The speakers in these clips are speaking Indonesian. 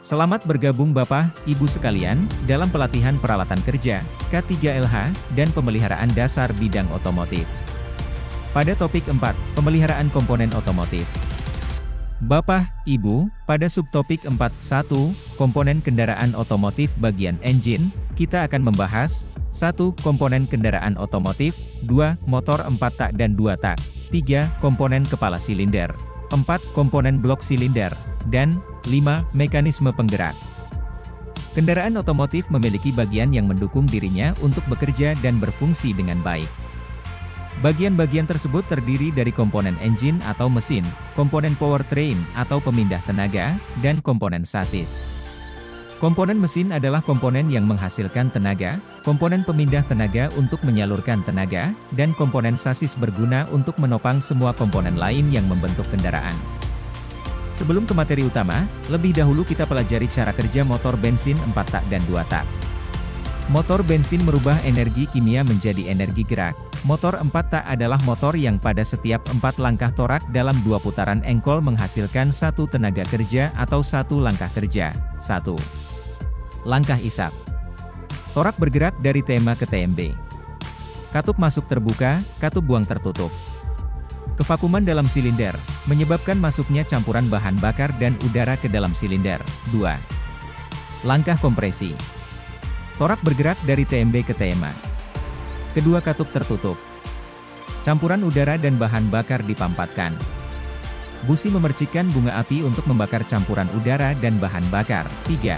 Selamat bergabung Bapak, Ibu sekalian, dalam pelatihan peralatan kerja, K3LH, dan pemeliharaan dasar bidang otomotif. Pada topik 4, pemeliharaan komponen otomotif. Bapak, Ibu, pada subtopik 4.1, komponen kendaraan otomotif bagian engine, kita akan membahas 1. Komponen kendaraan otomotif, 2. Motor 4 tak dan 2 tak, 3. Komponen kepala silinder, 4. Komponen blok silinder, dan 5. Mekanisme penggerak. Kendaraan otomotif memiliki bagian yang mendukung dirinya untuk bekerja dan berfungsi dengan baik. Bagian-bagian tersebut terdiri dari komponen engine atau mesin, komponen powertrain atau pemindah tenaga, dan komponen sasis. Komponen mesin adalah komponen yang menghasilkan tenaga, komponen pemindah tenaga untuk menyalurkan tenaga, dan komponen sasis berguna untuk menopang semua komponen lain yang membentuk kendaraan. Sebelum ke materi utama, lebih dahulu kita pelajari cara kerja motor bensin 4 tak dan 2 tak. Motor bensin merubah energi kimia menjadi energi gerak. Motor 4 tak adalah motor yang pada setiap 4 langkah torak dalam 2 putaran engkol menghasilkan 1 tenaga kerja atau 1 langkah kerja. 1. Langkah isap. Torak bergerak dari TMA ke TMB. Katup masuk terbuka, katup buang tertutup. Kevakuman dalam silinder, menyebabkan masuknya campuran bahan bakar dan udara ke dalam silinder. 2. Langkah kompresi. Torak bergerak dari TMB ke TMA. Kedua katup tertutup. Campuran udara dan bahan bakar dipampatkan. Busi memercikkan bunga api untuk membakar campuran udara dan bahan bakar. 3.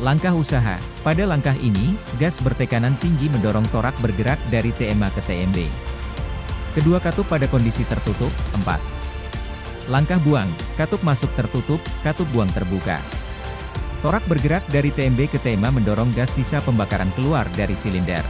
Langkah usaha. Pada langkah ini, gas bertekanan tinggi mendorong torak bergerak dari TMA ke TMB. Kedua katup pada kondisi tertutup. 4. Langkah buang. Katup masuk tertutup, katup buang terbuka. Torak bergerak dari TMB ke TMA mendorong gas sisa pembakaran keluar dari silinder.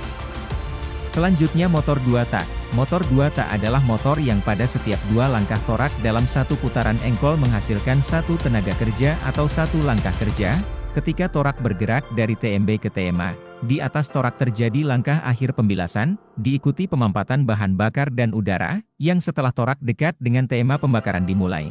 Selanjutnya motor 2 tak. Motor 2 tak adalah motor yang pada setiap 2 langkah torak dalam 1 putaran engkol menghasilkan 1 tenaga kerja atau 1 langkah kerja. Ketika torak bergerak dari TMB ke TMA, di atas torak terjadi langkah akhir pembilasan, diikuti pemampatan bahan bakar dan udara, yang setelah torak dekat dengan TMA pembakaran dimulai.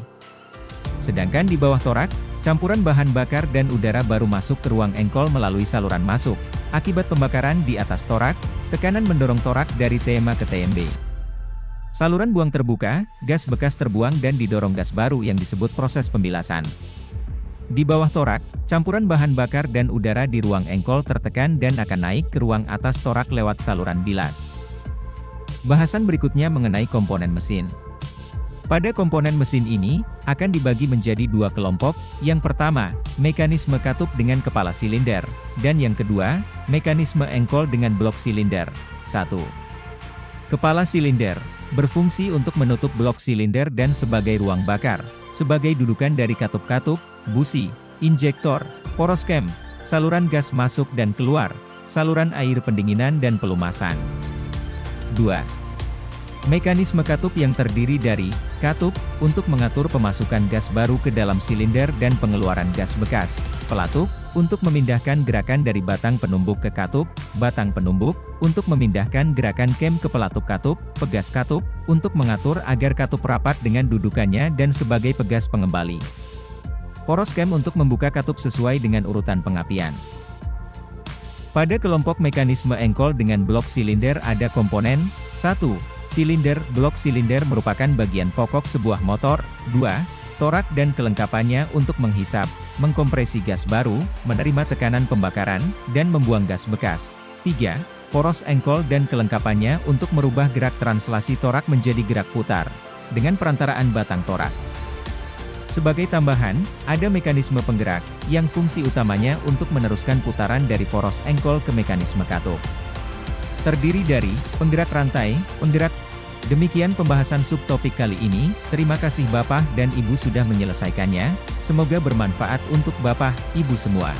Sedangkan di bawah torak, campuran bahan bakar dan udara baru masuk ke ruang engkol melalui saluran masuk. Akibat pembakaran di atas torak, tekanan mendorong torak dari TMA ke TMB. Saluran buang terbuka, gas bekas terbuang dan didorong gas baru yang disebut proses pembilasan. Di bawah torak, campuran bahan bakar dan udara di ruang engkol tertekan dan akan naik ke ruang atas torak lewat saluran bilas. Bahasan berikutnya mengenai komponen mesin. Pada komponen mesin ini, akan dibagi menjadi 2 kelompok, yang pertama, mekanisme katup dengan kepala silinder, dan yang kedua, mekanisme engkol dengan blok silinder. 1. Kepala silinder berfungsi untuk menutup blok silinder dan sebagai ruang bakar, sebagai dudukan dari katup-katup, busi, injektor, poros cam, saluran gas masuk dan keluar, saluran air pendinginan dan pelumasan. 2. Mekanisme katup yang terdiri dari katup, untuk mengatur pemasukan gas baru ke dalam silinder dan pengeluaran gas bekas, pelatup, untuk memindahkan gerakan dari batang penumbuk ke katup, batang penumbuk, untuk memindahkan gerakan kem ke pelatup katup, pegas katup, untuk mengatur agar katup rapat dengan dudukannya dan sebagai pegas pengembali. Poros cam untuk membuka katup sesuai dengan urutan pengapian. Pada kelompok mekanisme engkol dengan blok silinder ada komponen 1. Silinder. Blok silinder merupakan bagian pokok sebuah motor. 2. Torak dan kelengkapannya untuk menghisap, mengkompresi gas baru, menerima tekanan pembakaran, dan membuang gas bekas. 3. Poros engkol dan kelengkapannya untuk merubah gerak translasi torak menjadi gerak putar, dengan perantaraan batang torak. Sebagai tambahan, ada mekanisme penggerak, yang fungsi utamanya untuk meneruskan putaran dari poros engkol ke mekanisme katup. Terdiri dari penggerak rantai, penggerak. Demikian pembahasan subtopik kali ini. Terima kasih Bapak dan Ibu sudah menyelesaikannya. Semoga bermanfaat untuk Bapak, Ibu semua.